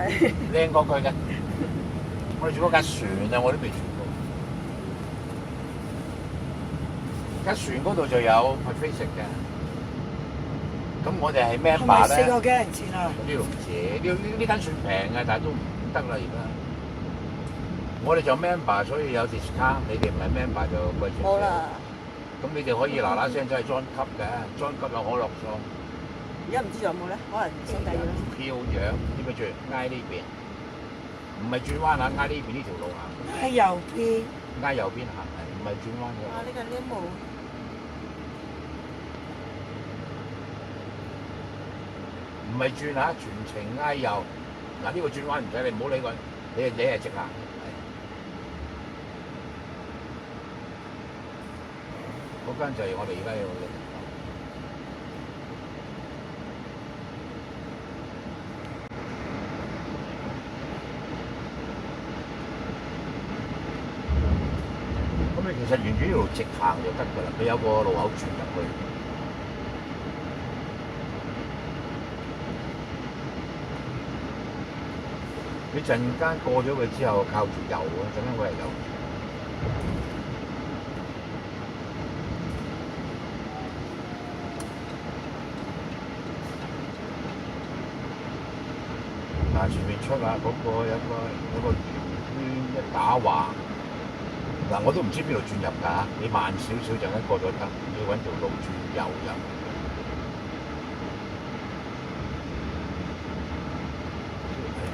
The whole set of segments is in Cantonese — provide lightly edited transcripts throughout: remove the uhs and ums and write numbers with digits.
係靚過佢嘅。我哋住嗰架船啊，我都未住過。架船嗰度就有 buffet 食嘅。咁我哋係 member 咧， 4個幾銀錢啊？呢度唔止，呢間算平嘅，但係都唔得啦而家。我哋就 member， 所以有 discount。你哋唔係 member 就貴少少。冇啦。咁你哋可以嗱嗱聲走去 join 級嘅，join 級有可樂送。而家唔知仲有冇咧？可能升低咗啦。飄樣，呢邊住挨呢邊，唔係轉彎啊，挨呢邊呢條路行。喺右邊。挨右邊行，唔係轉彎嘅。啊！呢個 limo。唔係轉嚇，全程挨右。嗱呢個轉彎唔使你，唔好理佢，你係直行。嗰間就係我哋而家有嘅。咁你其實沿住呢度直行就得㗎啦，佢有個路口轉入去。你陣間過咗佢之後，靠住右啊，陣間會係右。嗱，前面出啊，嗰個有個圓圈一打橫。嗱，我都唔知邊度轉入㗎，你慢少少陣間過咗得，要揾條路轉右入。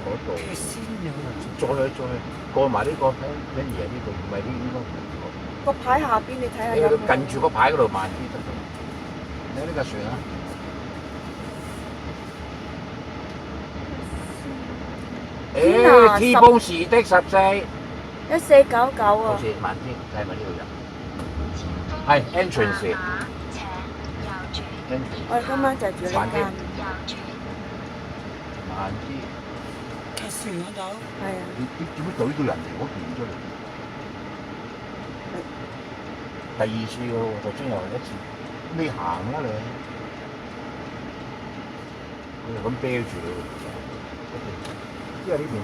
嗰度。再過埋呢個跟住呢度，唔係呢個。個牌下邊你睇下你有冇？近住個牌嗰度慢啲得㗎。你睇呢架船啊！誒，T 幫時的14。1499啊！好似慢啲，睇埋呢度入。係 entrance。我哋今晚就住呢間。慢啲。架船嗰度。係啊。你做乜懟到人哋嗰邊出嚟？第二次喎，頭先又一次。你行啦你。佢就咁啤住你，因為呢邊。